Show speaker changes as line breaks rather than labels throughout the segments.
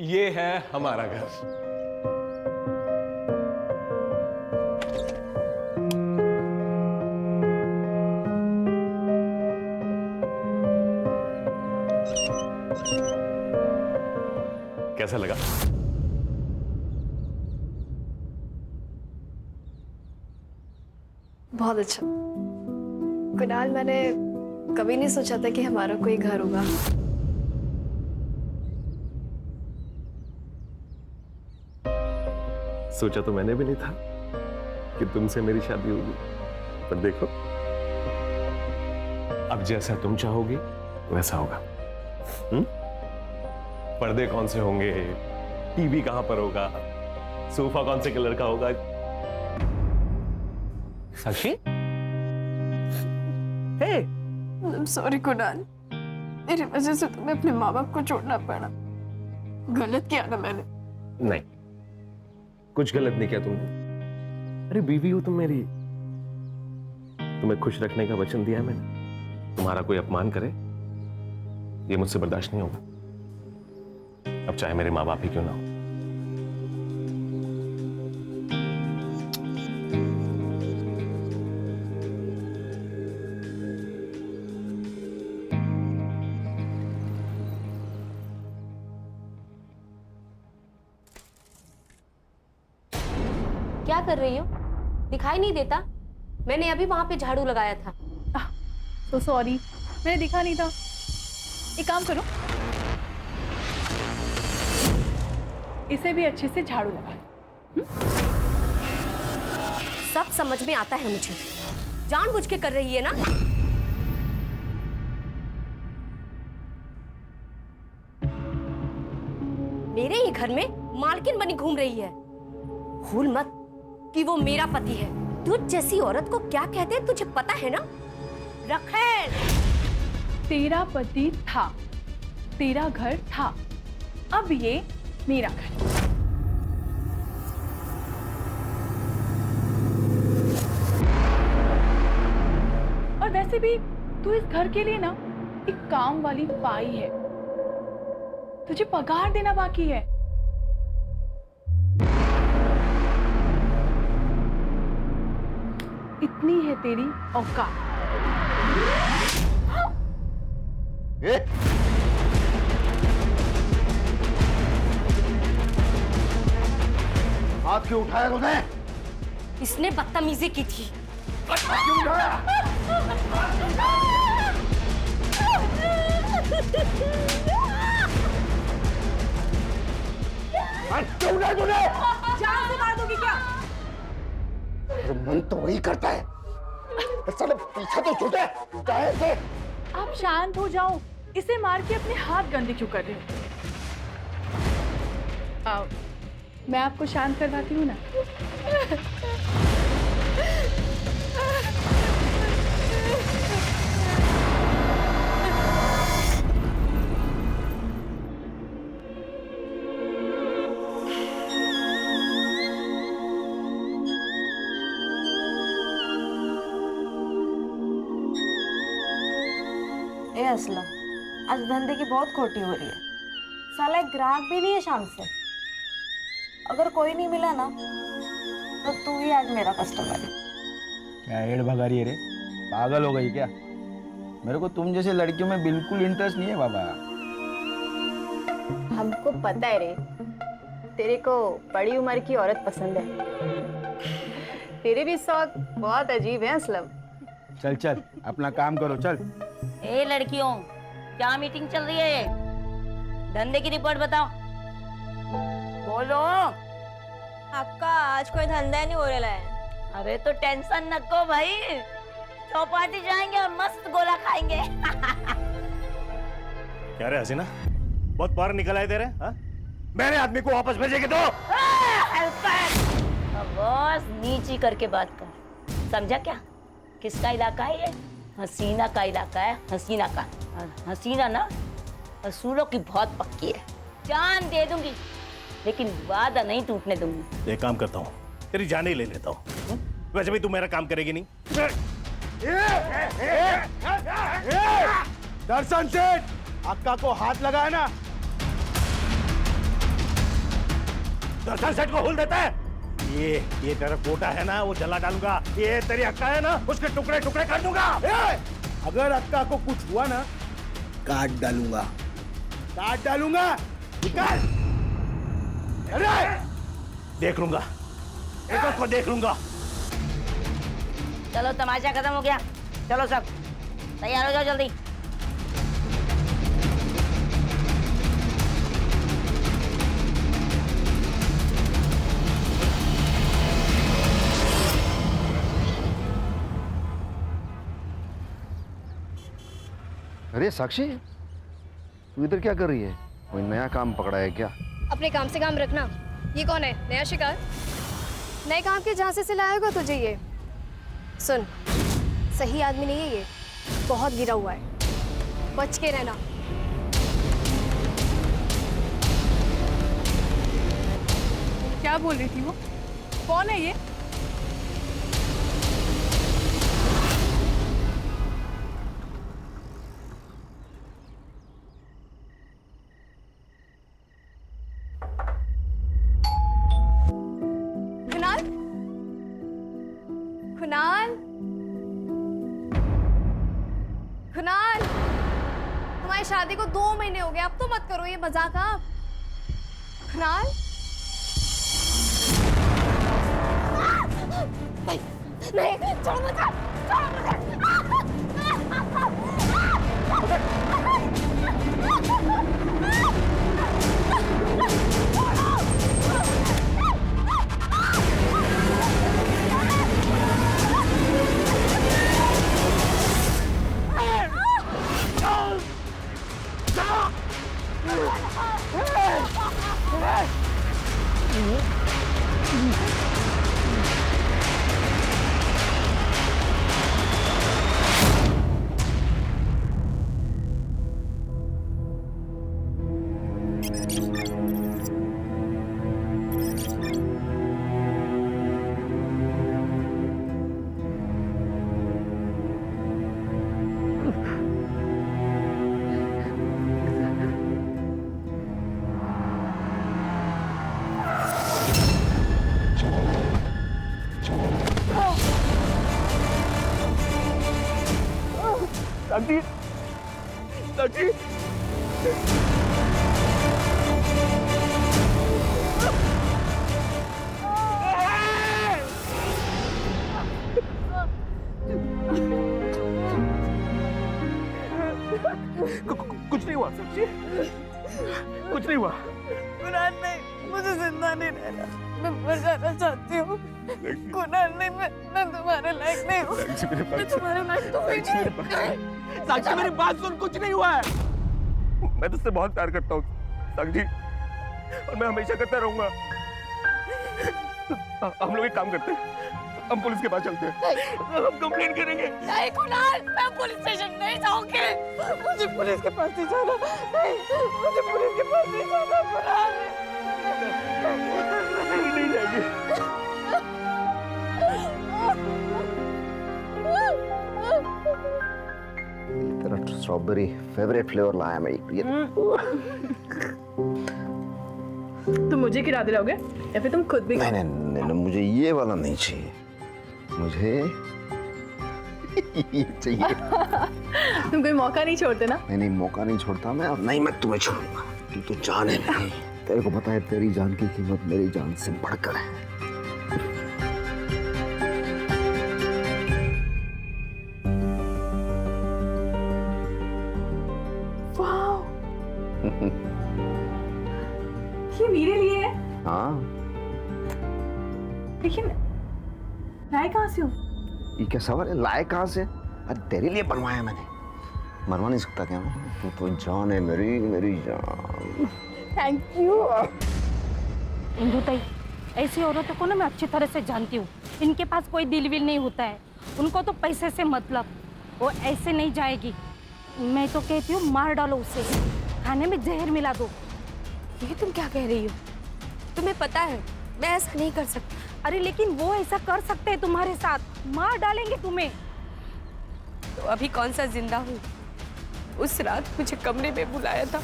ये है हमारा घर। कैसा लगा?
बहुत अच्छा कुणाल, मैंने कभी नहीं सोचा था कि हमारा कोई घर होगा।
सोचा तो मैंने भी नहीं था कि तुमसे मेरी शादी होगी, पर देखो अब जैसा तुम चाहोगी वैसा होगा। पर्दे कौन से होंगे, टीवी कहां पर होगा, सोफा कौन से कलर का होगा। साक्षी, हे,
सॉरी कुणाल, मेरी वजह से तुम्हें अपने माँ बाप को छोड़ना पड़ा। गलत किया ना मैंने?
नहीं, कुछ गलत नहीं किया तुमने। अरे बीवी हो तुम मेरी, तुम्हें खुश रखने का वचन दिया है मैंने। तुम्हारा कोई अपमान करे ये मुझसे बर्दाश्त नहीं होगा, अब चाहे मेरे माँ बाप ही क्यों ना हो।
क्या कर रही हो? दिखाई नहीं देता? मैंने अभी वहां पे झाड़ू लगाया था।
तो सॉरी, मैंने दिखा नहीं था। एक काम करो, इसे भी अच्छे से झाड़ू लगा।
सब समझ में आता है मुझे, जानबूझ के कर रही है ना? मेरे ही घर में मालकिन बनी घूम रही है। भूल मत कि वो मेरा पति है। तुझ जैसी औरत को क्या कहते हैं तुझे पता है ना? रखेल,
तेरा पति था, तेरा घर था, अब ये मेरा घर। और वैसे भी तू इस घर के लिए ना एक काम वाली बाई है, तुझे पगार देना बाकी है। इतनी है तेरी औकात।
हाथ क्यों उठाया तूने?
इसने बदतमीजी की थी।
क्यों उठाया? हाथ क्यों उठाया तूने?
जान से मार दोगी क्या?
अरे मन तो वही करता है, साले पीछा तो छूटे चाहे से।
आप शांत हो जाओ, इसे मार के अपने हाथ गंदे क्यों कर रहे हो? आओ, मैं आपको शांत करवाती हूँ ना।
ए असलम, आज धंधे की बहुत खोटी हो रही है। साला एक ग्राहक भी नहीं है शाम से। अगर कोई नहीं मिला ना तो तू ही आज मेरा कस्टमर है।
क्या हेड भगा रही है रे? पागल हो गई क्या? मेरे को तुम जैसे लड़कियों में बिल्कुल इंटरेस्ट नहीं है बाबा।
हमको पता है रे, तेरे को बड़ी उम्र की औरत पसंद है। तेरे भी शौक बहुत अजीब है असलम।
चल चल अपना काम करो, चल।
ए लड़कियों, क्या मीटिंग चल रही है? धंधे की रिपोर्ट बताओ, बोलो।
आपका आज कोई धंधा नहीं हो रहा है।
अरे तो टेंशन न को भाई, चौपाटी जाएंगे और मस्त गोला खाएंगे।
क्या रे हसीना, बहुत बाहर निकल आए तेरे? हाँ? मेरे आदमी को वापस भेजेंगे तो?
बॉस नीची करके बात कर, समझा क्या? किसका इलाका है ये? हसीना का इलाका है, हसीना का। हसीना ना असूलों की बहुत पक्की है। जान दे दूंगी लेकिन वादा नहीं टूटने दूंगी।
एक काम करता हूँ, तेरी जान ही ले लेता हूँ। वैसे भी तू मेरा काम करेगी नहीं।
दर्शन सेठ, अक्का को हाथ लगाया ना,
दर्शन सेठ को हुल देता है। ये तेरा कोटा है ना, वो जला डालूंगा। ये तेरी अक्का है ना, उसके टुकड़े टुकड़े कर दूंगा।
अगर अक्का को कुछ हुआ ना, काट डालूंगा।
निकाल। अरे देख लूंगा, एक को देख लूंगा।
चलो तमाशा खत्म हो गया, चलो सब तैयार हो जाओ जल्दी।
अरे साक्षी, तू इधर क्या कर रही है? कोई नया काम पकड़ा है क्या?
अपने काम से काम रखना। ये कौन है? नया शिकार? नए काम के झांसे से लाया होगा तुझे ये। सुन, सही आदमी नहीं है ये, बहुत गिरा हुआ है, बच के रहना।
क्या बोल रही थी वो? कौन है ये?
कुणाल, कुणाल, कुणाल, हमारी शादी को 2 महीने हो गए, अब तो मत करो ये मजाक आप। कुणाल, नहीं, छोड़ मुझे, छोड़ मुझे।
साक्षी, साक्षी, कुछ नहीं हुआ साक्षी, कुछ नहीं हुआ।
कुणाल नहीं, मुझे जिंदा नहीं रहना, मैं मर जाना चाहती हूँ। कुणाल नहीं, मैं तुम्हारे लायक नहीं हूँ। मैं तुम्हारे लायक तो हुई नहीं।
साक्षी मेरी बात सुन, कुछ नहीं हुआ है। मैं तुझसे बहुत प्यार करता हूँ साक्षी, और मैं हमेशा करता रहूंगा। हम लोग एक काम करते हैं, हम पुलिस के पास चलते हैं, हम कंप्लेंट करेंगे।
नहीं कुणाल, मैं पुलिस स्टेशन नहीं जाऊंगी। मुझे पुलिस के पास नहीं जाना। नहीं, मुझे पुलिस के पास नहीं जाना। कुणाल
नहीं जाएगी।
तेरा स्ट्रॉबेरी फेवरेट फ्लेवर लाया मेरी प्रिय।
तुम मुझे गिरा दिलाओगे या फिर तुम खुद भी?
नहीं नहीं नहीं, नहीं, मुझे ये वाला नहीं चाहिए, मुझे ये चाहिए।
तुम कोई मौका नहीं छोड़ते ना?
नहीं नहीं, मौका नहीं छोड़ता मैं, और नहीं मैं तुम्हें छोड़ूंगा। तू तो जान है नहीं, तेरे को पता है तेरी जान की कीमत मेरी जान से बढ़कर है।
ये मेरे लिए है?
हाँ,
लेकिन लाए कहाँ से हो?
ये क्या सवाल है, लाए कहाँ से? अरे तेरे लिए बनवाया मैंने, मरवा नहीं सकता क्या मैं? तू तो जान है मेरी, मेरी जान।
Thank you.
इंदु ताई, ऐसी औरतों को ना मैं अच्छी तरह से जानती हूँ। इनके पास कोई दिल विल नहीं होता है, उनको तो पैसे से मतलब। वो ऐसे नहीं जाएगी। मैं तो कहती हूँ मार डालो उसे, खाने में जहर मिला दो।
ये तुम क्या कह रही हो? तुम्हें पता है मैं ऐसा नहीं कर सकती।
अरे लेकिन वो ऐसा कर सकते हैं तुम्हारे साथ, मार डालेंगे तुम्हें।
तो अभी कौन सा जिंदा हूँ? उस रात मुझे कमरे में बुलाया था,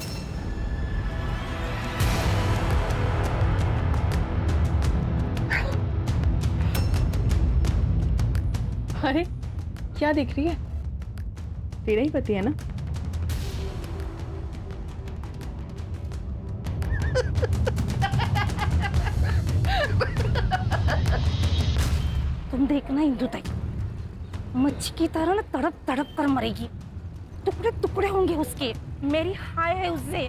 अरे क्या देख रही है? तेरा ही पति है ना?
तुम देखना इंदु ताई, मच्छी की तरह ना तड़प तड़प कर मरेगी, टुकड़े टुकड़े होंगे उसके। मेरी हाय है उससे।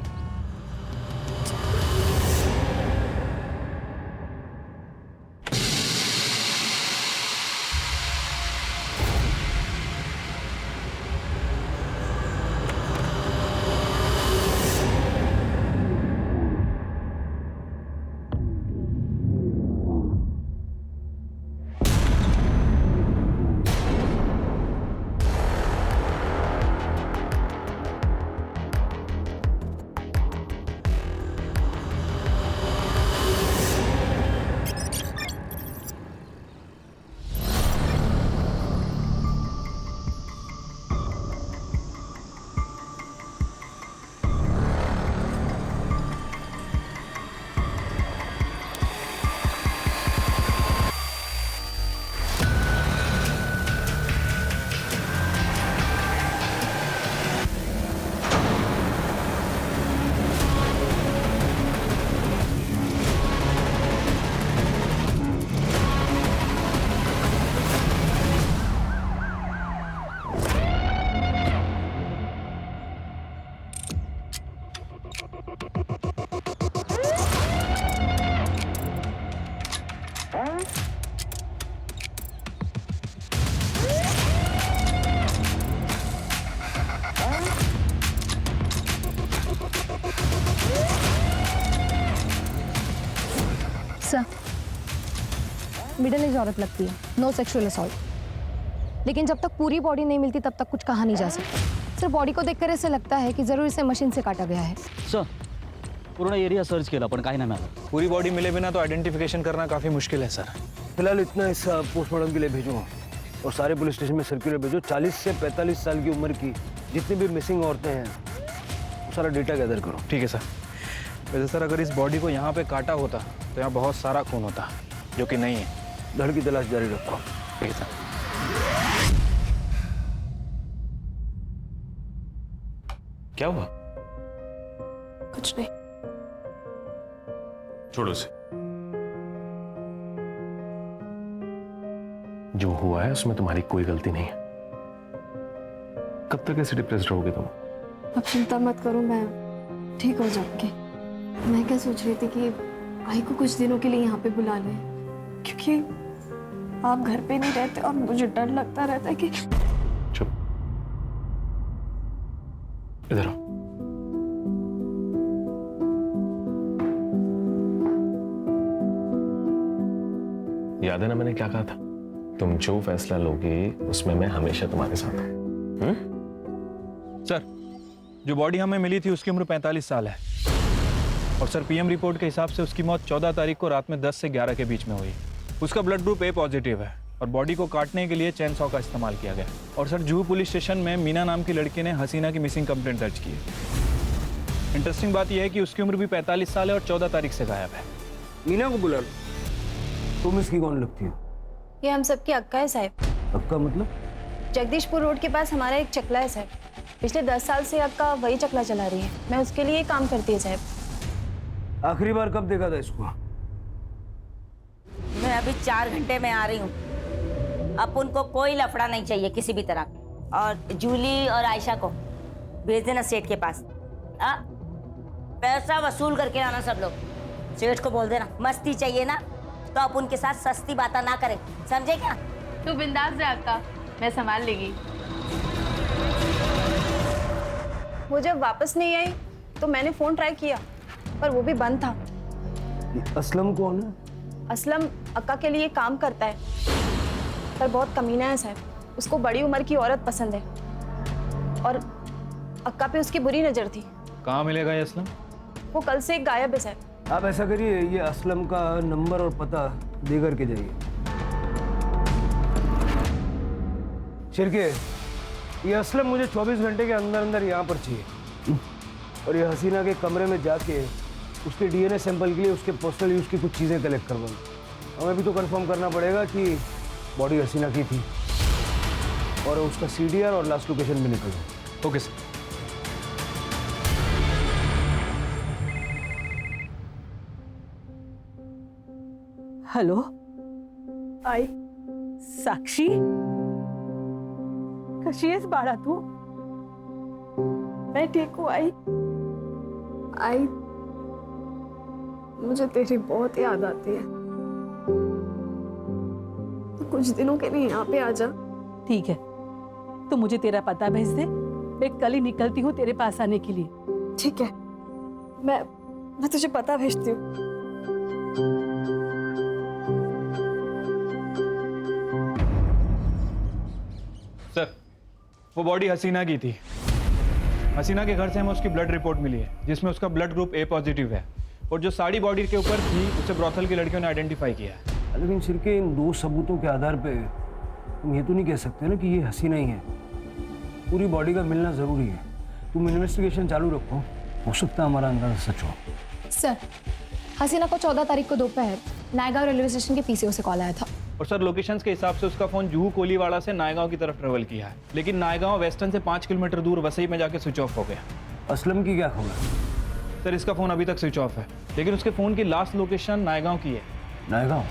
सर, मिडिल एज औरत लगती है, नो सेक्सुअल असॉल्ट। लेकिन जब तक पूरी बॉडी नहीं मिलती तब तक कुछ कहा नहीं जा सकता। सिर्फ बॉडी को देखकर ऐसे लगता है कि जरूर इसे मशीन से काटा गया है।
सर, पूर्ण एरिया सर्च केला पण काही नाही मिळालं।
पूरी बॉडी मिले बिना तो आइडेंटिफिकेशन करना काफ़ी मुश्किल है सर।
फिलहाल इतना हिस्सा पोस्टमार्टम के लिए भेजूंगा और सारे पुलिस स्टेशन में सर्कुलर भेजो। 40 से 45 साल की उम्र की जितनी भी मिसिंग औरतें हैं वो सारा डेटा गैदर करो।
ठीक है सर। वैसे सर अगर इस बॉडी को यहाँ पे काटा होता तो यहाँ बहुत सारा खून होता, जो कि नहीं है।
धड़ की तलाश जारी रखो।
ठीक है सर।
क्या हुआ?
कुछ नहीं।
छोड़ो उसे। जो हुआ है उसमें तुम्हारी कोई गलती नहीं है। कब तक ऐसे डिप्रेस्ड रहोगे तुम?
अब चिंता मत करो, मैं ठीक हो जाऊंगी। मैं क्या सोच रही थी कि भाई को कुछ दिनों के लिए यहाँ पे बुला लें, क्योंकि आप घर पे नहीं रहते और मुझे डर लगता रहता है कि।
चुप, इधर आओ। याद है ना मैंने क्या कहा था? तुम जो फैसला लोगे उसमें मैं हमेशा तुम्हारे साथ हूं।
सर, जो बॉडी हमें मिली थी उसकी उम्र 45 साल है और सर पीएम रिपोर्ट के हिसाब से उसकी मौत 14 तारीख को रात में 10 से 11 के बीच में हुई। उसका ब्लड ग्रुप ए पॉजिटिव है और बॉडी को काटने के लिए चैन सॉ का इस्तेमाल किया गया। और सर जुहू पुलिस स्टेशन में मीना नाम की लड़की ने हसीना की मिसिंग कंप्लेंट दर्ज की है। इंटरेस्टिंग बात यह है कि उसकी उम्र भी 45 साल है और 14 तारीख से गायब है।
मीना को बुला लो। तुम इसकी कौन लगती हो?
ये हम सबकी अक्का है साहब।
अक्का मतलब?
जगदीशपुर रोड के पास हमारा एक चकला है साहब। पिछले 10 साल से अक्का वही चकला चला रही है। मैं उसके लिए काम करती है साहब।
आखिरी बार कब देखा था इसको?
मैं अभी 4 घंटे में आ रही हूँ। अब उनको कोई लफड़ा नहीं चाहिए किसी भी तरह का। और जूली और आयशा को भेज देना सेठ के पास। पैसा वसूल करके आना सब लोग। सेठ को बोल देना मस्ती चाहिए ना तो आप उनके साथ सस्ती बातें ना करें, समझे क्या?
तू बिंदास जा अक्का, मैं संभाल लेगी।
वो जब वापस नहीं आई तो मैंने फोन ट्राई किया पर वो भी बंद था।
ये असलम कौन है?
असलम अक्का के लिए काम करता है पर बहुत कमीना है साहब। उसको बड़ी उम्र की औरत पसंद है और अक्का पे उसकी बुरी नजर थी।
कहाँ मिलेगा ये असलम?
वो कल से गायब है साहब।
आप ऐसा करिए, ये असलम का नंबर और पता दे करके जाइए। शिरके, ये असलम मुझे 24 घंटे के अंदर अंदर यहाँ पर चाहिए और ये हसीना के कमरे में जाके उसके डीएनए सैंपल के लिए उसके पर्सनल यूज की कुछ चीज़ें कलेक्ट करवाऊँ। हमें भी तो कंफर्म करना पड़ेगा कि बॉडी हसीना की थी। और उसका CDR और लास्ट लोकेशन भी निकल दो।
Okay sir.
हॅलो आई साक्षी कशी आहेस बाळा तू?
मैं ठीक हूँ आई।
आई, मुझे तेरी बहुत याद आती है। तो कुछ दिनों के लिए यहाँ पे आ जा।
ठीक है, तो मुझे तेरा पता भेज दे, मैं कल ही निकलती हूँ तेरे पास आने के लिए।
ठीक है, मैं तुझे पता भेजती हूँ।
सर, वो बॉडी हसीना की थी। हसीना के घर से हमें उसकी ब्लड रिपोर्ट मिली है जिसमें उसका ब्लड ग्रुप A पॉजिटिव है, और जो साड़ी बॉडी के ऊपर थी उसे ब्रॉथल की लड़कियों ने आइडेंटिफाई किया है।
लेकिन शिरके, इन 2 सबूतों के आधार पे तुम ये तो नहीं कह सकते ना कि ये हसीना ही है। पूरी बॉडी का मिलना जरूरी है। तुम इन्वेस्टिगेशन चालू रखो, हो सकता है हमारा अंदाजा सच हो।
सर, हसीना को 14 तारीख को दोपहर नायगांव रेलवे स्टेशन के PCO से कॉल आया था।
और सर, लोकेशंस के हिसाब से उसका फोन जुहू कोलीवाड़ा से नायगांव की तरफ ट्रेवल किया है, लेकिन नायगांव वेस्टर्न से 5 किलोमीटर दूर वसई में जाके स्विच ऑफ हो गया।
असलम की क्या खबर?
सर, इसका फोन अभी तक स्विच ऑफ है, लेकिन उसके फोन की लास्ट लोकेशन नायगांव की है।
नायगांव?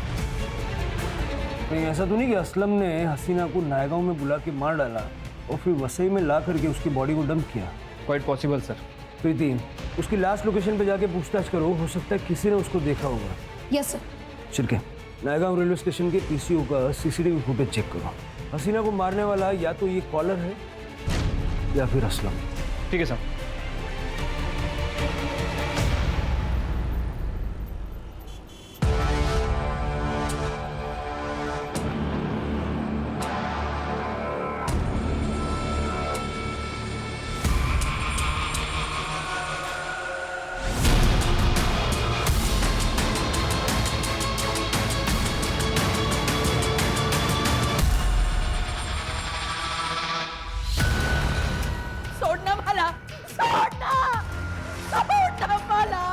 नहीं, ऐसा तो नहीं कि असलम ने हसीना को नायगांव में बुला के मार डाला और फिर वसई में ला करके उसकी बॉडी को डंप किया?
Quite possible sir.
प्रीति, उसकी लास्ट लोकेशन पे जाके पूछताछ करो, हो सकता है किसी ने उसको देखा होगा।
Yes sir.
Shirke, Naigaon railway station के PCO का CCTV फुटेज चेक करो। हसीना को मारने वाला या तो ये कॉलर है या फिर असलम।
ठीक है सर।
सोडना मला, सोडना, सोडना मला,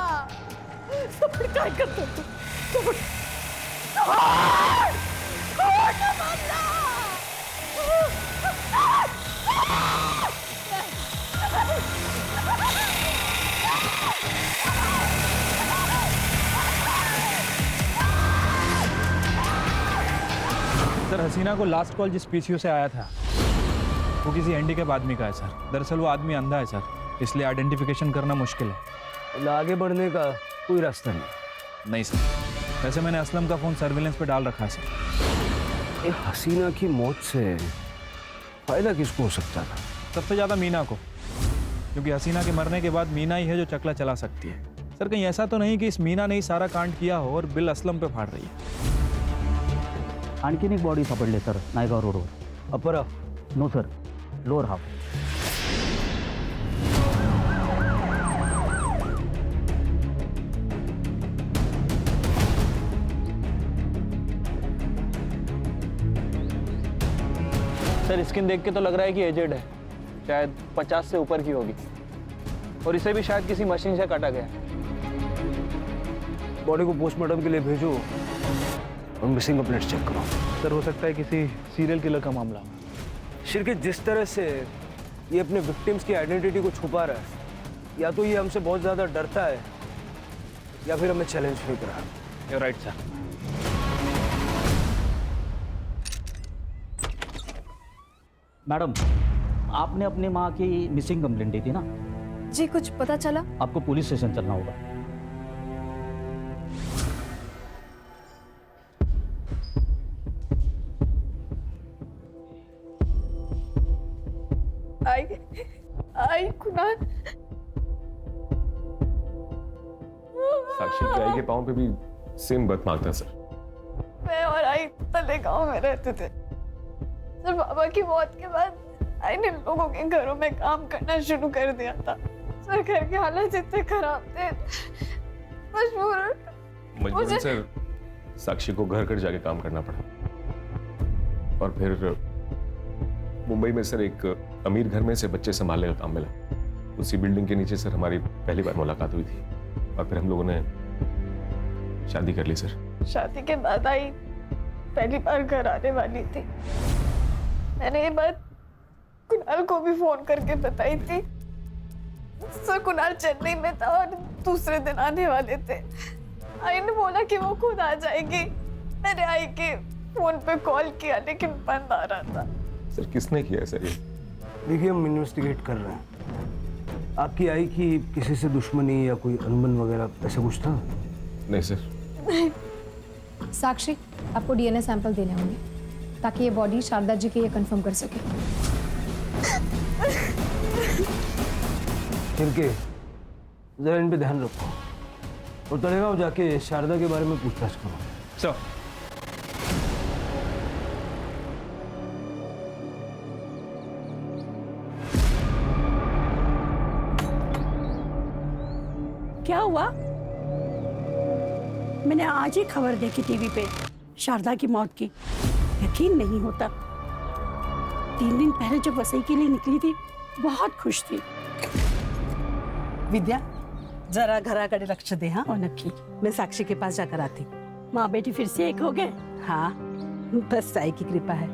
सोड, काय करतो तू? सोड, सोड, सोडना मला.
सर, हसीना को लास्ट कॉल जिस PCO से आया था वो किसी हैंडीकैप आदमी का है सर। दरअसल वो आदमी अंधा है सर, इसलिए आइडेंटिफिकेशन करना मुश्किल है।
आगे बढ़ने का कोई रास्ता नहीं?
नहीं सर, वैसे मैंने असलम का फ़ोन सर्विलेंस पे डाल रखा है सर।
ये हसीना की मौत से फायदा किसको हो सकता था?
सबसे ज़्यादा मीना को, क्योंकि हसीना के मरने के बाद मीना ही है जो चकला चला सकती है। सर, कहीं ऐसा तो नहीं कि इस मीना ने ही सारा कांड किया हो और बिल असलम पे फाड़ रही है?
आणखीन एक बॉडी सापडली सर नायगाव रोडवर.
Upper half?
No sir, lower half.
Sir, skin देख के तो लग रहा है कि एजेड है, शायद 50 से ऊपर की होगी, और इसे भी शायद किसी मशीन से काटा गया।
बॉडी को पोस्टमार्टम के लिए भेजो और मिसिंग कंप्लेंट्स चेक करो।
सर, हो सकता है किसी सीरियल किलर का मामला।
शिरके, जिस तरह से ये अपने विक्टिम्स की आइडेंटिटी को छुपा रहा है, या तो ये हमसे बहुत ज़्यादा डरता है या फिर हमें चैलेंज फेंक रहा है।
You're right, sir.
मैडम, आपने अपनी माँ की मिसिंग कंप्लेंट दी थी ना?
जी, कुछ पता चला?
आपको पुलिस स्टेशन चलना होगा।
आई कुणाल,
साक्षी की आई के पाँव पे भी सेम बर्थ मार्क था सर।
मैं और आई तले गांव में रहते थे सर। बाबा की मौत के बाद आई ने लोगों के घरों में काम करना शुरू कर दिया था सर। घर के हालात इतने खराब थे,
मजबूरन सर साक्षी को घर घर जाके काम करना पड़ा, और फिर मुंबई में सर एक अमीर घर में से बच्चे संभालने का काम मिला। उसी बिल्डिंग के नीचे सर हमारी पहली बार मुलाकात हुई थी, और फिर हम लोगों ने शादी कर ली सर।
शादी के बाद आई पहली बार घर आने वाली थी। मैंने ये बात कुणाल को भी फोन करके बताई थी। सर कुणाल चेन्नई में था और दूसरे दिन आने वाले थे। आई ने बोला कि वो खुद आ जाएगी। मैंने आई के फोन पे कॉल किया लेकिन बंद आ रहा था।
सर किसने किया सर ये?
देखिए हम इन्वेस्टिगेट कर रहे हैं। आपकी आई की किसी से दुश्मनी या कोई अनबन वगैरह ऐसा कुछ था?
नहीं सर।
साक्षी, आपको डीएनए सैंपल देने होंगे ताकि ये बॉडी शारदा जी की ये कंफर्म कर सके।
के जरा इन पे ध्यान रखो और तड़ेगांव जाके शारदा के बारे में पूछताछ करो।
सर
क्या हुआ? मैंने आज ही खबर देखी टीवी पे शारदा की मौत की। यकीन नहीं होता। 3 दिन पहले जब वसई के लिए निकली थी बहुत खुश थी।
विद्या, जरा घराकडे लक्ष दे। हाँ,
और नक्की,
मैं साक्षी के पास जाकर आती।
माँ बेटी फिर से एक हो गए।
हाँ, बस साई की कृपा है।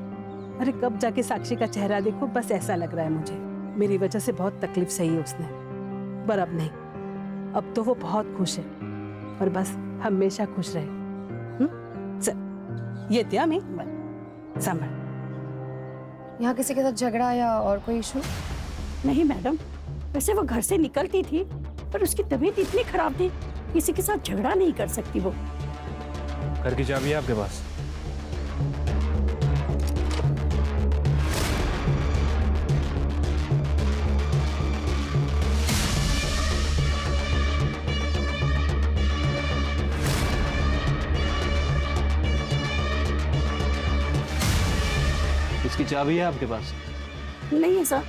अरे कब जाके साक्षी का चेहरा देखो, बस ऐसा लग रहा है मुझे मेरी वजह से बहुत तकलीफ सही है उसने। पर अब नहीं, अब तो वो बहुत खुश है और बस हमेशा खुश रहे। चल ये त्या मैं संभाल।
यहाँ किसी के साथ झगड़ा या और कोई इशू?
नहीं मैडम, वैसे वो घर से निकलती थी पर उसकी तबीयत इतनी खराब थी, किसी के साथ झगड़ा नहीं कर सकती वो।
घर की चाबी है आपके पास? इसकी चाबी है आपके पास?
नहीं है सर।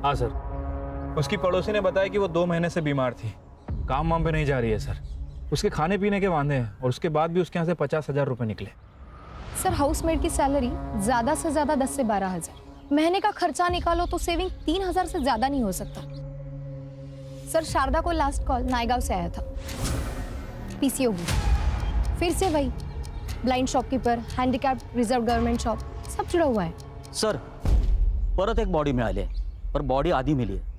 हाँ सर, उसकी पड़ोसी ने बताया कि वो 2 महीने से बीमार थी, काम वाम पे नहीं जा रही है सर। उसके खाने पीने के वांदे हैं और उसके बाद भी उसके यहाँ से 50,000 रुपए निकले।
सर हाउसमेट की सैलरी ज्यादा से ज्यादा 10 से 12,000, महीने का खर्चा निकालो तो सेविंग 3,000 से ज्यादा नहीं हो सकता। सर शारदा को लास्ट कॉल नायगांव से आया था, पीसीओबी, फिर से वही blind shopkeeper, handicap, reserve government shop, सब जुड़ा हुआ है।
सर परत एक बॉडी मिळाली आहे, पर बॉडी आधी मिली आहे।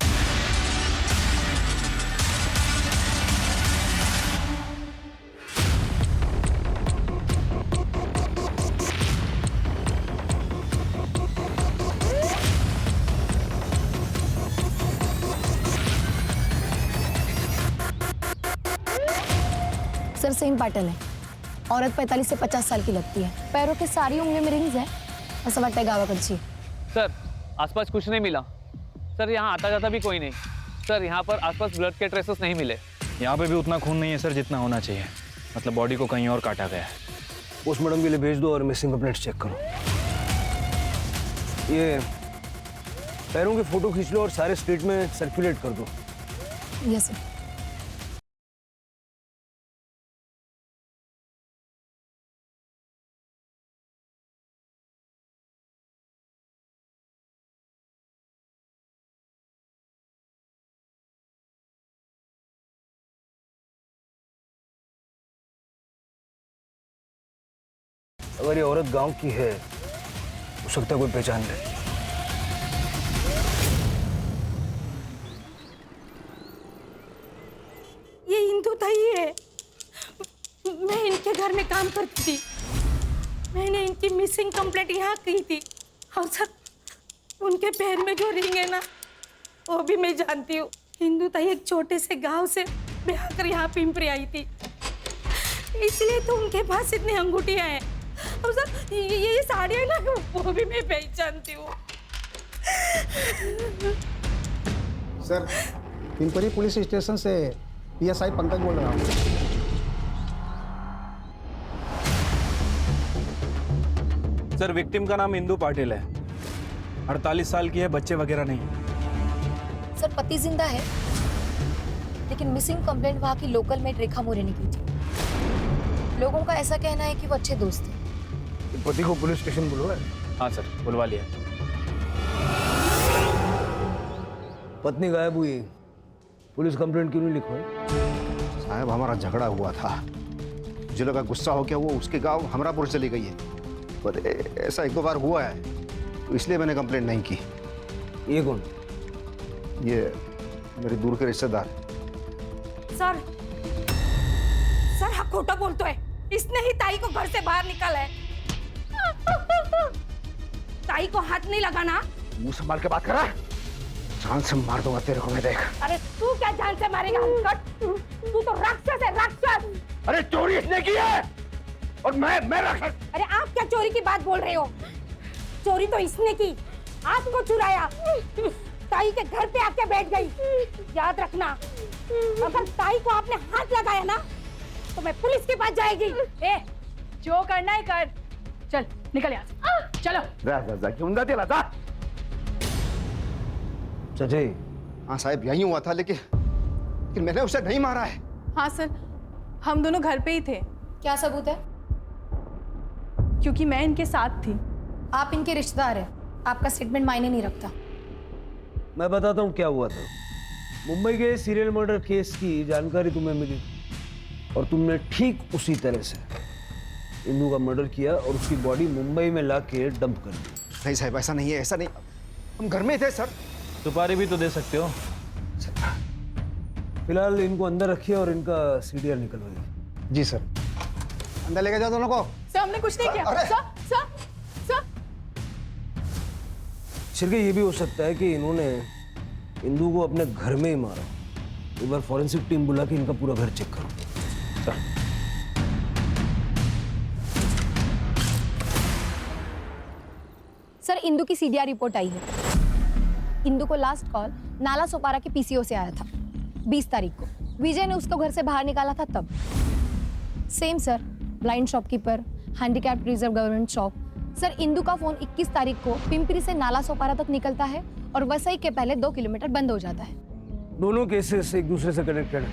सर सेम पैटर्न है, औरत 45 से 50 साल की लगती है, पैरों के सारी उंगली में रिंग्स हैं, असं वाटतंय गावाकडची।
सर आसपास कुछ नहीं मिला सर, यहाँ आता जाता भी कोई नहीं सर, यहाँ पर आसपास ब्लड के ट्रेसेस नहीं मिले।
यहाँ पे भी उतना खून नहीं है सर जितना होना चाहिए, मतलब बॉडी को कहीं और काटा गया है।
पोस्टमार्टम के लिए भेज दो और मिसिंग कंप्लेंट्स चेक करो। ये पैरों की फोटो खींच लो और सारे स्टेट में सर्कुलेट कर दो।
Yes sir.
अगर ये औरत गांव की है, हो सकता है कोई पहचान ले।
ये इंदु ताई है, मैं इनके घर में काम करती थी। मैंने इनकी मिसिंग कंप्लेंट यहाँ की थी और सर उनके पैर में जो रिंग है ना, वो भी मैं जानती हूँ। इंदु ताई एक छोटे से गांव से ब्याह कर यहाँ पिंपरी आई थी। इसलिए तो उनके पास इतनी अंगूठियां हैं। और सर ये साड़ियाँ ना, वो भी मैं पहचानती हूँ।
सर, पिंपरी पुलिस स्टेशन से PSI पंकज बोल रहा हूँ।
सर, विक्टिम का नाम इंदु पाटिल है, 48 साल की है, बच्चे वगैरह नहीं।
सर पति जिंदा है, लेकिन मिसिंग कंप्लेंट वहाँ की लोकल मेड रेखा मोरे ने की थी। लोगों का ऐसा कहना है कि वो अच्छे दोस्त थे।
पति को पुलिस स्टेशन बुलवाया?
हाँ सर, बुलवा लिया।
पत्नी गायब हुई, पुलिस कंप्लेंट क्यों नहीं लिखवाई?
साहब, हमारा झगड़ा हुआ था, मुझे लगा गुस्सा हो गया, वो उसके गांव हमरापुर चली गई है, पर ऐसा एक दो बार हुआ है, तो इसलिए मैंने कंप्लेंट नहीं की।
ये कौन?
ये मेरे दूर के रिश्तेदार।
सर हाँ खोटा बोलते है, इसने ही ताई को घर से बाहर निकाला है। ताई को हाथ नहीं लगाना।
मुंह संभाल के बात कर रहा है, जान से मार दूंगा तेरे को मैं, देख।
अरे तू क्या जान से मारेगा? तू तो राक्षस है, राक्षस।
अरे चोरी इसने की है और मैं राक्षस।
अरे आप क्या चोरी की बात बोल रहे हो? चोरी तो इसने की, आपको चुराया, ताई के घर पे आके बैठ गई। याद रखना, अगर ताई को आपने हाथ लगाया ना तो मैं पुलिस के पास जाएगी। ए, जो करना है कर, चल निकल यहाँ से, चलो।
जा क्यों ना दिला जा।
सच्चाई?
हाँ साहब, यही हुआ था, लेकिन मैंने उसे नहीं मारा है।
हाँ सर, हम दोनों घर पे ही थे।
क्या सबूत है?
क्योंकि मैं इनके साथ थी।
आप इनके रिश्तेदार हैं, आपका स्टेटमेंट मायने नहीं रखता।
मैं बताता हूँ क्या हुआ था। मुंबई के सीरियल मर्डर केस की जानकारी तुम्हें मिली और तुमने ठीक उसी तरह से इंदु का मर्डर किया और उसकी बॉडी मुंबई में लाके डंप कर दी।
नहीं साहब, ऐसा नहीं है, ऐसा नहीं, हम घर में थे सर।
सुपारी भी तो दे सकते हो।
फिलहाल इनको अंदर रखिए और इनका CDR निकलवाइए।
जी सर। अंदर लेके जाओ दोनों को।
सर हमने कुछ नहीं किया। सर
शिरके, ये भी हो सकता है कि इन्होंने इंदु को अपने घर में ही मारा। एक बार फॉरेंसिक टीम बुला के इनका पूरा घर चेक करो।
सर इंदु की CDR रिपोर्ट आई है। इंदु को लास्ट कॉल नाला सोपारा के PCO से आया था 20 तारीख को। विजय ने उसको घर से बाहर निकाला था तब। Same sir, blind shopkeeper, handicap reserve government shop. Sir Indu का फोन 21 तारीख को पिंपरी से नाला सोपारा तक निकलता है और वसई के पहले 2 किलोमीटर बंद हो जाता है।
दोनों केसेस एक दूसरे से कनेक्टेड है।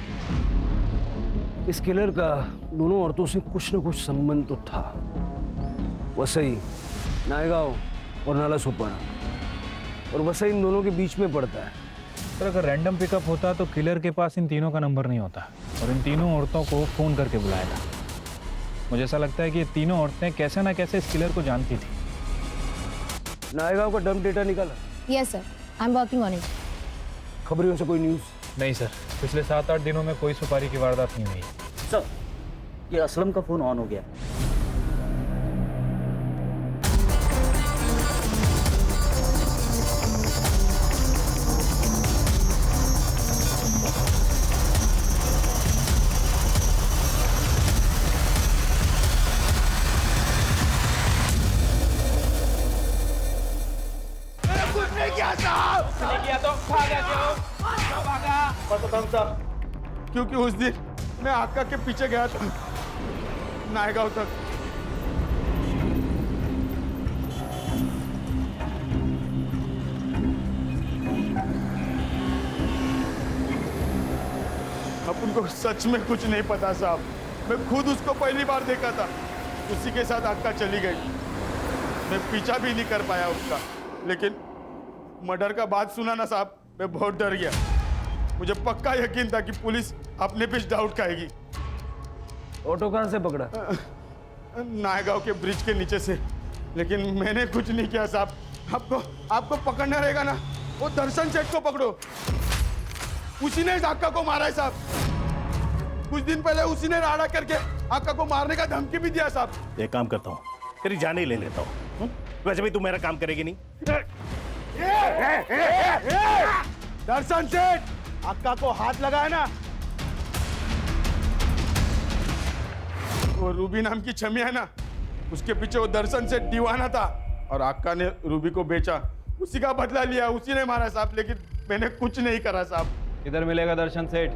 इस किलर का दोनों औरतों से कुछ न कुछ संबंध तो था। वसई, नायगांव और नाला सोपारा, और वसई इन दोनों के बीच में पड़ता है।
सर, अगर रैंडम पिकअप होता तो किलर के पास इन तीनों का नंबर नहीं होता और इन तीनों औरतों को फोन करके बुलाया था। मुझे ऐसा लगता है कि ये तीनों औरतें कैसे ना कैसे इस किलर को जानती थी।
नायगांव का डंप डेटा निकाला?
Yes sir, I am working on it.
खबरियों से कोई न्यूज़?
नहीं सर, पिछले 7-8 दिनों में कोई सुपारी की वारदात नहीं हुई।
सर, ये असलम का फोन ऑन हो गया।
क्योंकि उस दिन मैं आका के पीछे गया था नायगांव तक। अपन को सच में कुछ नहीं पता साहब, मैं खुद उसको पहली बार देखा था, उसी के साथ आका चली गई। मैं पीछा भी नहीं कर पाया उसका, लेकिन मर्डर का बात सुना ना साहब, मैं बहुत डर गया। मुझे पक्का यकीन था कि पुलिस अपने पे डाउट खाएगी।
ऑटो कहाँ से पकड़ा?
नायगांव के ब्रिज के नीचे से, लेकिन मैंने कुछ नहीं किया साहब। आपको पकड़ना रहेगा ना, वो दर्शन सेठ को पकड़ो, उसी ने आका को मारा है साहब। कुछ दिन पहले उसी ने राड़ा करके आका को मारने का धमकी भी दिया साहब।
एक काम करता हूँ, तेरी जान ही ले लेता हूँ। वैसे भी तू मेरा काम करेगी नहीं।
दर्शन सेठ, आका को हाथ लगाया ना, वो रूबी नाम की छमी है ना, उसके पीछे वो दर्शन से दीवाना था और आका ने रूबी को बेचा, उसी का बदला लिया, उसी ने मारा साहब, लेकिन मैंने कुछ नहीं करा साहब।
इधर मिलेगा दर्शन सेठ।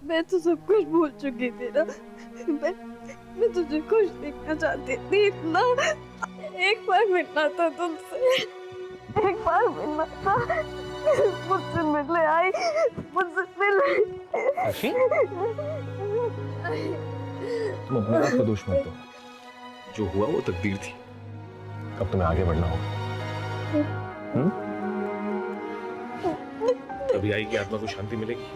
मैं तो सब कुछ भूल चुकी थी ना। मैं तुझे खुश देखना चाहती थी इतना। एक बार मिलना था तुमसे, एक बार मिलना था। मुझसे मिलने आई, मुझसे मिले।
आशी? तुम अपने आप को दोष मत दो, जो हुआ वो तकदीर थी, अब तुम्हें आगे बढ़ना होगा। तभी आएगी आत्मा को शांति मिलेगी।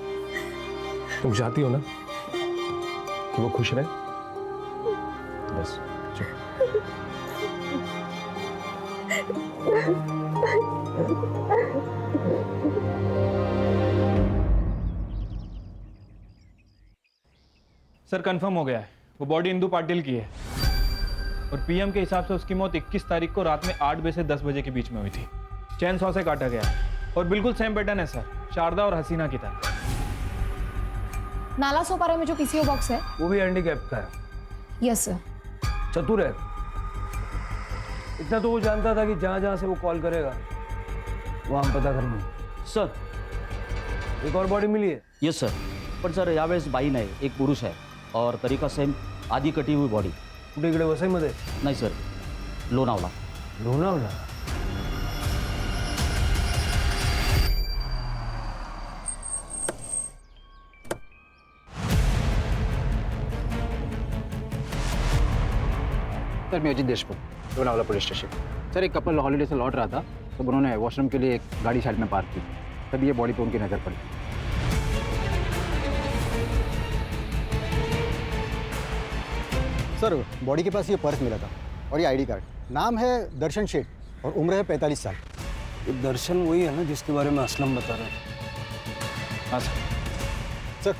तुम चाहती हो ना कि वो खुश रहे, तो बस
सर कंफर्म हो गया है, वो बॉडी इंदु पाटिल की है और पीएम के हिसाब से उसकी मौत 21 तारीख को रात में 8 बजे से 10 बजे के बीच में हुई थी। चैन सॉ से काटा गया और बिल्कुल सेम पैटर्न है सर, शारदा और हसीना की तरह।
नाला सोपारा में जो पीसीओ बॉक्स है
वो भी हैंडीकैप का है।
Yes sir.
चतुर है, इतना तो वो जानता था कि जहां जहां से वो कॉल करेगा वहां हम पता करेंगे।
सर
एक और बॉडी मिली है?
यस सर, पण सर यावेळेस बाई नाही, एक पुरुष आहे और तरीका सेम, आधी कटी हुई बॉडी।
कुठे इकडे वसईमध्ये?
नाही सर, लोणावला।
लोणावला?
सर मैं Ajit Deshmukh, Lonavala police station. Sir एक कपल हॉलीडे से लौट रहा था, तब उन्होंने वॉशरूम के लिए एक गाड़ी साइड में पार्क की, तभी ये बॉडी पे उनकी नज़र पड़ी।
सर बॉडी के पास ये पर्स मिला था और ये आईडी कार्ड। नाम है दर्शन शेठ और उम्र है 45 साल।
ये दर्शन वही है ना जिसके बारे में असलम बता रहा है?
हाँ सर।
सर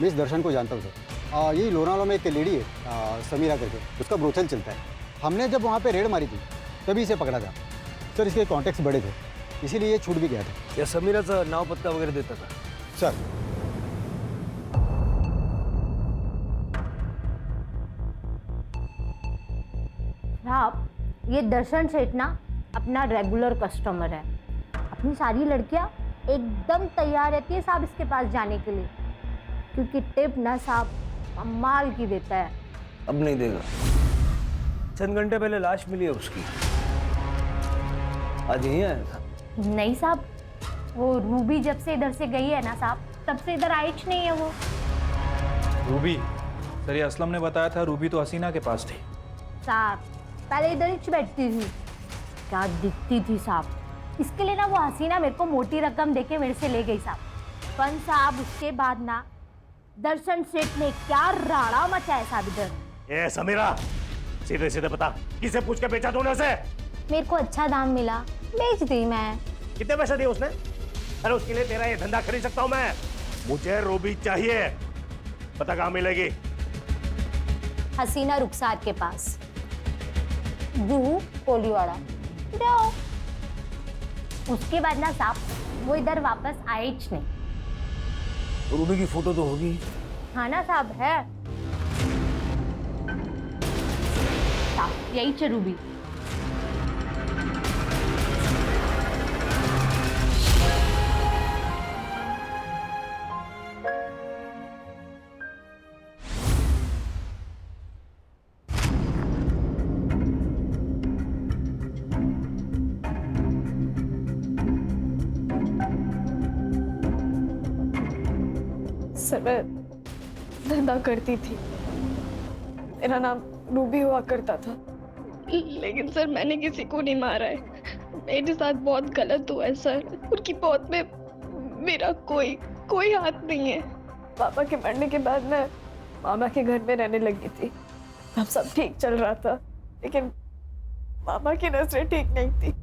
मैं इस दर्शन को जानता हूँ सर। यही लोनावला में एक लेडी है समीरा करके, उसका ब्रोथल चलता है। हमने जब वहाँ पे रेड मारी थी तभी इसे पकड़ा था। सर इसके कॉन्टेक्ट्स बड़े थे, इसीलिए ये छूट भी गया था।
या समीराचा नाव पत्ता वगैरह देता था?
सर
साहब, ये दर्शन सेठ ना अपना रेगुलर कस्टमर है। अपनी सारी लड़कियां एकदम तैयार रहती है साहब इसके पास जाने के लिए, क्योंकि टिप ना साहब कमाल की देता है।
अब नहीं देगा। चंद घंटे पहले लाश मिली है उसकी, आज यहीं आया था?
नहीं साहब, वो रूबी जब से इधर से गई है ना साहब, तब से इधर आई नहीं है वो।
रूबी? सर ये असलम ने बताया था रूबी तो हसीना के पास थी।
साहब पहले इधर ही बैठती थी, क्या दिखती थी साहब। इसके लिए ना वो हसीना मेरे को मोटी रकम देके मेरे से ले गई साहब। पर साहब उसके बाद ना दर्शन सेठ ने क्या राड़ा मचाया साहब इधर।
ए समीरा, सीधे सीधे बता, किसे पूछ के बेचा तूने उसे?
मेरे को अच्छा दाम मिला, बेच दी मैं।
कितने पैसे दिए उसने? अरे उसके लिए तेरा ये धंधा खरीद सकता हूँ मैं। मुझे रूबी चाहिए, पता कहाँ मिलेगी?
हसीना रुखसार के पास, जूहू कोलीवाड़ा। जाओ। उसके बाद ना साहब वो इधर वापस आए ही नहीं।
रूबी की फोटो तो होगी?
हाँ ना साहब, है साहब, यही च रूबी।
सर मैं धंधा करती थी, मेरा नाम रूबी हुआ करता था, लेकिन सर मैंने किसी को नहीं मारा है। मेरे साथ बहुत गलत हुआ है सर। उनकी मौत में मेरा कोई हाथ नहीं है। पापा के मरने के बाद मैं मामा के घर में रहने लगी थी, तब सब ठीक चल रहा था, लेकिन मामा की नजरें ठीक नहीं थी।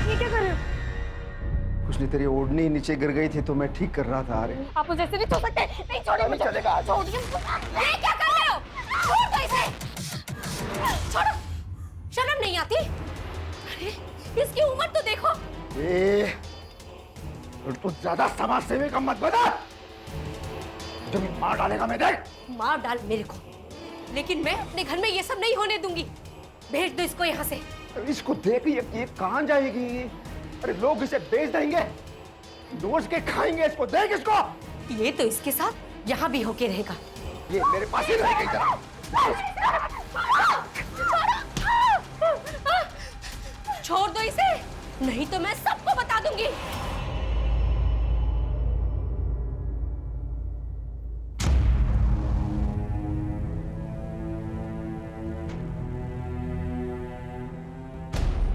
ये क्या कर रहे हो?
कुछ नहीं, तेरी ओढ़नी नीचे गिर गई थी तो मैं ठीक कर रहा था। अरे
आप मुझे ऐसे नहीं छोड़ सकते। नहीं छोड़िए मुझे।
चलेगा।
छोड़िए। ये क्या कर रहे हो? छोड़ दो इसे। छोड़ो। शर्म नहीं आती? अरे इसकी उम्र तो
ए, तो ज्यादा समाज सेवी का मत बना। तुझे मार डालेगा मैं, देख।
मार डाल मेरे को, लेकिन मैं अपने घर में ये सब नहीं होने दूंगी। भेज दो इसको यहाँ से।
इसको देख, ये कहाँ जाएगी? अरे लोग इसे बेच देंगे, नोच के खाएंगे इसको। देख इसको।
ये तो इसके साथ यहाँ भी होके रहेगा।
ये मेरे पास ही रहेगा इधर।
छोड़ दो इसे, नहीं तो मैं सबको बता दूंगी।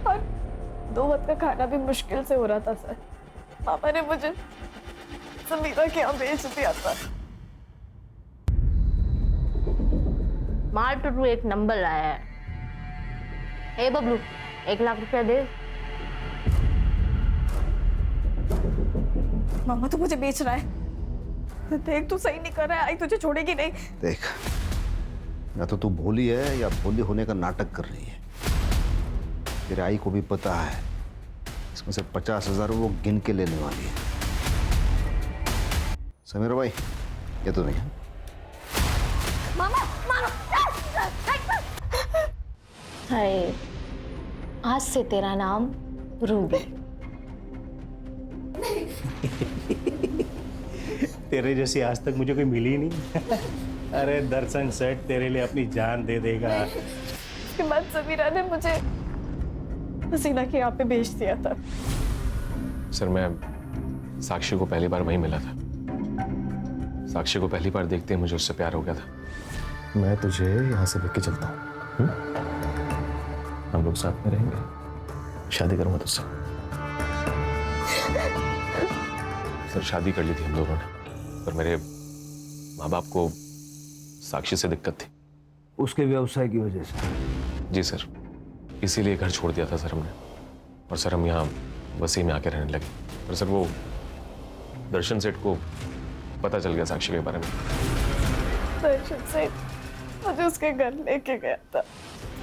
और 2 वक्त का खाना भी मुश्किल से हो रहा था सर। पापा ने मुझे समीरा के यहाँ भेज दिया था।
मार टू एक नंबर आया है। ए बबलू, 1 लाख रुपया दे।
मामा तो मुझे बेच रहा है। देख तू सही नहीं कर रहा है, आई तुझे छोड़ेगी नहीं।
देख, या तो तू भोली है या भोली होने का नाटक कर रही है। तेरे आई को भी पता है इसमें से 50,000 वो गिन के लेने वाली है। समीरा भाई, ये तो नहीं है।
मामा, मामा।
हाय, आज से तेरा नाम रूबी।
तेरे जैसी आज तक मुझे कोई मिली नहीं। अरे दर्शन सेठ तेरे लिए अपनी जान दे देगा।
उसके बाद समीरा ने मुझे हसीना के यहाँ पे भेज दिया था।
सर, मैं साक्षी को पहली बार वहीं मिला था। साक्षी को पहली बार देखते ही मुझे उससे प्यार हो गया था। मैं तुझे यहाँ से लेके चलता हूँ, हम लोग साथ में रहेंगे, शादी करूंगा तुझसे। सर, शादी कर ली थी हम लोगों ने, पर मेरे माँ बाप को साक्षी से दिक्कत थी।
उसके व्यवसाय की वजह से?
जी सर, इसीलिए घर छोड़ दिया था सर हमने। और सर, हम यहाँ वसी में आके रहने लगे। और सर, वो दर्शन सेठ को पता चल गया साक्षी के बारे में।
दर्शन सेठ मुझे उसके घर लेके गया था।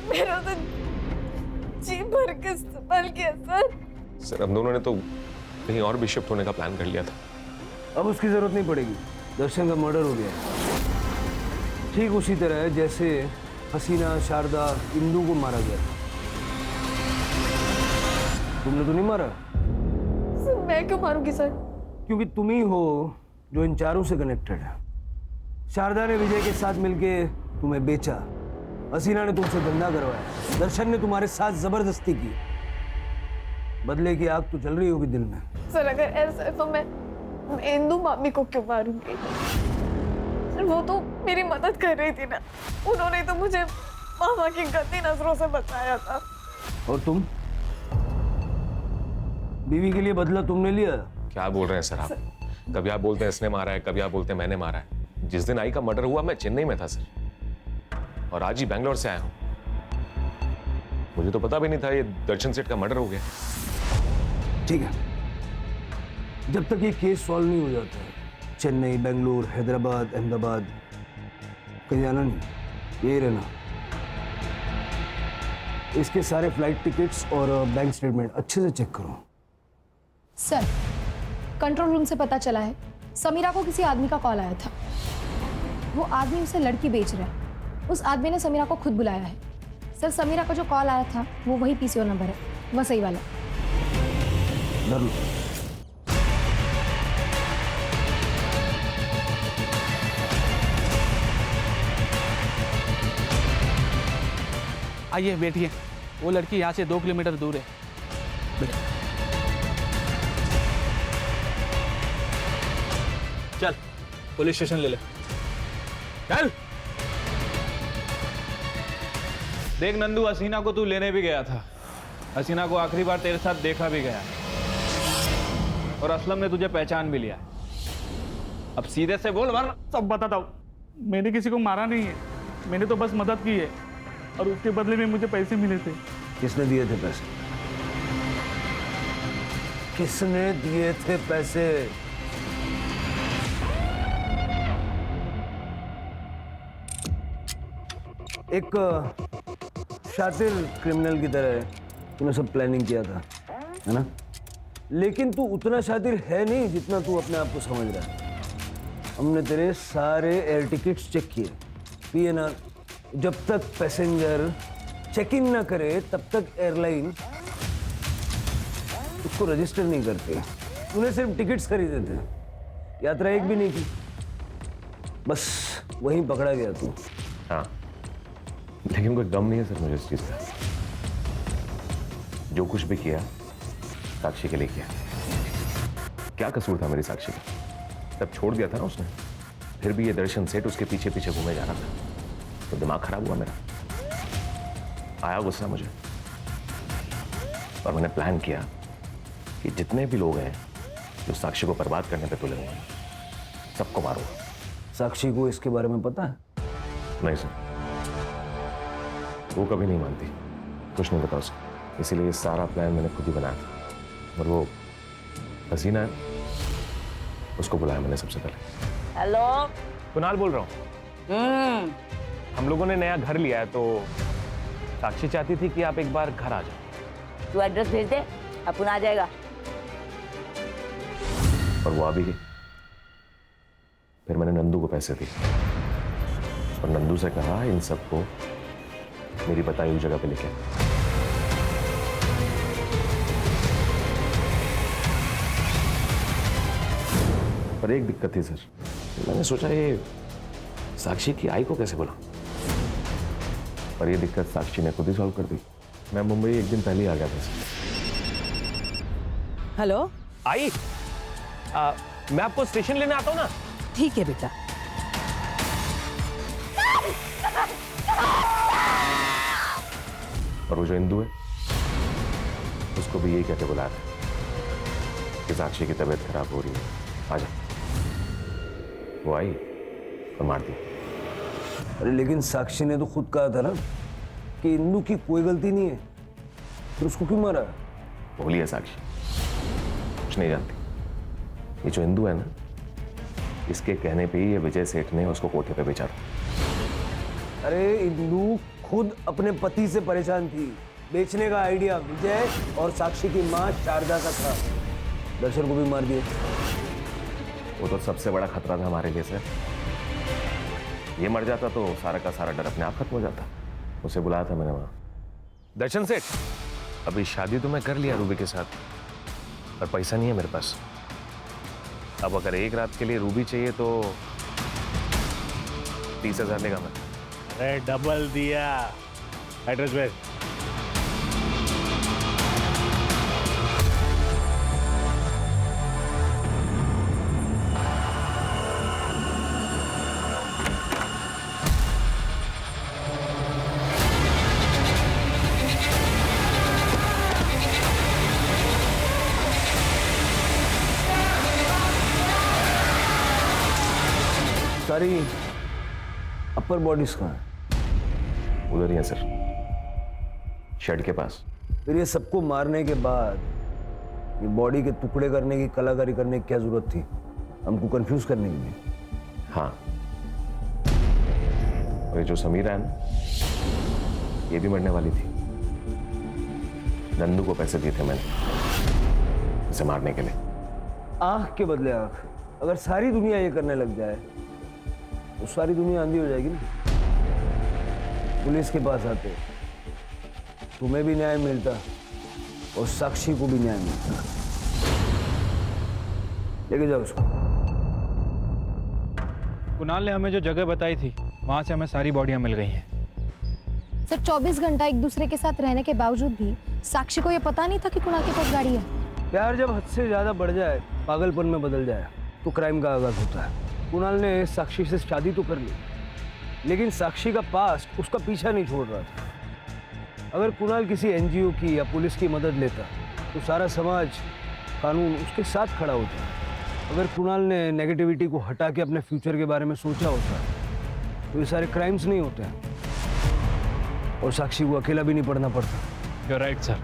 मेरा तो जी भर के इस्तेमाल किया सर।
हम दोनों ने तो कहीं और भी शिफ्ट होने का प्लान कर लिया था।
अब उसकी जरूरत नहीं पड़ेगी। दर्शन का मर्डर हो गया है, ठीक उसी तरह है जैसे हसीना, शारदा, इंदू को मारा गया था। तुमने तो नहीं मारा?
सर, मैं क्यों मारूंगी सर?
क्योंकि तुम ही हो जो इन चारों से कनेक्टेड है। शारदा ने विजय के साथ मिलके तुम्हें बेचा, हसीना ने तुमसे धंधा करवाया, दर्शन ने तुम्हारे साथ जबरदस्ती की। बदले की आग तो जल रही होगी दिल में।
सर, अगर ऐसा है तो मैं इंदू मामी को क्यों मारूंगी? सर, वो तो मेरी मदद कर रही थी ना। उन्होंने तो मुझे मामा की गंदी नजरों से बचाया था।
और तुम? बीवी के लिए बदला तुमने लिया?
क्या बोल रहे हैं सर आप? कभी आप बोलते हैं इसने मारा है, कभी आप बोलते हैं मैंने मारा है। जिस दिन आई का मर्डर हुआ मैं चेन्नई में था सर, और आज ही बैंगलोर से आया हूं। मुझे तो पता भी नहीं था ये दर्शन सेठ का मर्डर हो गया।
ठीक है, जब तक ये केस सॉल्व नहीं हो जाता है, चेन्नई, बेंगलुरु, हैदराबाद, अहमदाबाद कहीं जाना नहीं, यही रहना। इसके सारे फ्लाइट टिकट्स और बैंक स्टेटमेंट अच्छे से चेक करो।
सर, कंट्रोल रूम से पता चला है समीरा को किसी आदमी का कॉल आया था। वो आदमी उसे लड़की बेच रहा है। उस आदमी ने समीरा को खुद बुलाया है। सर, समीरा का जो कॉल आया था वो वही पीसीओ नंबर है, वह सही वाला।
धर लो।
आइए बैठिए। वो लड़की यहाँ से 2 किलोमीटर दूर है।
चल पुलिस स्टेशन ले ले। चल। देख नंदू, हसीना को तू लेने भी गया था। हसीना को आखिरी बार तेरे साथ देखा भी गया, और असलम ने तुझे पहचान भी लिया। अब सीधे से बोल, वरना
सब बताता हूँ। मैंने किसी को मारा नहीं है, मैंने तो बस मदद की है, और उसके बदले में मुझे पैसे मिले थे।
किसने दिए थे पैसे? किसने दिए थे पैसे? एक शातिर क्रिमिनल की तरह तूने सब प्लानिंग किया था, है ना? लेकिन तू उतना शातिर है नहीं जितना तू अपने आप को समझ रहा है। हमने तेरे सारे एयर टिकट्स चेक किए, पीएनआर। जब तक पैसेंजर चेक इन ना करे तब तक एयरलाइन उसको रजिस्टर नहीं करते। तूने सिर्फ टिकट्स खरीदे थे, यात्रा एक भी नहीं की, बस वहीं पकड़ा गया तू।
हाँ, लेकिन कोई गम नहीं है सर मुझे इस चीज का। जो कुछ भी किया साक्षी के लिए किया। क्या कसूर था मेरी साक्षी का? तब छोड़ दिया था ना उसने, फिर भी ये दर्शन सेठ उसके पीछे पीछे घूमे जा रहा था, तो दिमाग खराब हुआ मेरा। आया गुस्सा मुझे, और मैंने प्लान किया कि जितने भी लोग हैं जो साक्षी को बर्बाद करने पे तुले हुए हैं, सबको मारूंगा।
साक्षी को इसके बारे में पता है?
नहीं सर, वो कभी नहीं मानती, कुछ नहीं पता उसे। इसीलिए ये सारा प्लान मैंने खुद ही बनाया था। और वो हसीना है, उसको बुलाया मैंने सबसे पहले।
हेलो,
कुणाल बोल रहा हूँ। हम लोगों ने नया घर लिया है, तो साक्षी चाहती थी कि आप एक बार घर आ जाओ।
तू एड्रेस भेज दे, अपन आ जाएगा।
और वो आ भी गई। फिर मैंने नंदू को पैसे दिए और नंदू से कहा इन सबको मेरी बताई हुई जगह पे लेके। पर एक दिक्कत थी सर, मैंने सोचा ये साक्षी की आई को कैसे बोला, पर ये दिक्कत साक्षी ने खुद ही सॉल्व कर दी। मैं मुंबई एक दिन पहले ही आ गया था सर।
हेलो
आई, मैं आपको स्टेशन लेने आता हूँ ना।
ठीक है बेटा।
और वो जो इंदू है, उसको भी यही कहते बुलाया था कि साक्षी की तबीयत खराब हो रही है, आ जा। वो आई और मार दी।
अरे लेकिन साक्षी ने तो खुद कहा था ना कि इंदू की कोई गलती नहीं है, फिर उसको क्यों मारा?
भोली है साक्षी, कुछ नहीं जानती। ये जो इंदू है ना, इसके कहने पे ही ये विजय सेठ ने उसको कोठे पे बेचा था।
अरे इंदू खुद अपने पति से परेशान थी। बेचने का आइडिया विजय और साक्षी की मां शारदा का था। दर्शन को भी मार दिया।
वो तो सबसे बड़ा खतरा था हमारे लिए सर। ये मर जाता तो सारा का सारा डर अपने आप खत्म हो जाता। उसे बुलाया था मैंने वहां। दर्शन सेठ, अभी शादी तो मैं कर लिया रूबी के साथ, पर पैसा नहीं है मेरे पास। अब अगर एक रात के लिए रूबी चाहिए तो 30,000 लेगा मैं।
अरे डबल दिया। एड्रेस भेज।
सारी अपर बॉडीज कहाँ है?
उधर ही है सर, शेड के पास।
फिर ये सबको मारने के बाद ये बॉडी के टुकड़े करने की कलाकारी करने की क्या जरूरत थी? हमको कंफ्यूज करने के लिए।
हाँ, और ये जो समीरा है ना, ये भी मरने वाली थी। नंदू को पैसे दिए थे मैंने इसे मारने के लिए।
आंख के बदले आंख। अगर सारी दुनिया ये करने लग जाए तो सारी दुनिया आंधी हो जाएगी ना। पुलिस के पास आते, तुम्हें भी न्याय मिलता और साक्षी को भी न्याय मिलता। लेके जाओ उसको।
कुणाल ने हमें जो जगह बताई थी, वहां से हमें सारी बॉडियां मिल गई हैं।
सर 24 घंटा एक दूसरे के साथ रहने के बावजूद भी साक्षी को ये पता नहीं था कि कुणाल के पास गाड़ी है।
प्यार जब हद से ज्यादा बढ़ जाए, पागलपन में बदल जाए, तो क्राइम का आगाज होता है। कुणाल ने साक्षी से शादी तो कर ली, लेकिन साक्षी का पास्ट उसका पीछा नहीं छोड़ रहा था। अगर कुणाल किसी एनजीओ की या पुलिस की मदद लेता तो सारा समाज, कानून उसके साथ खड़ा होता। अगर कुणाल ने नेगेटिविटी को हटा के अपने फ्यूचर के बारे में सोचा होता तो ये सारे क्राइम्स नहीं होते हैं और साक्षी को अकेला भी नहीं पड़ना पड़ता।
You're right, sir.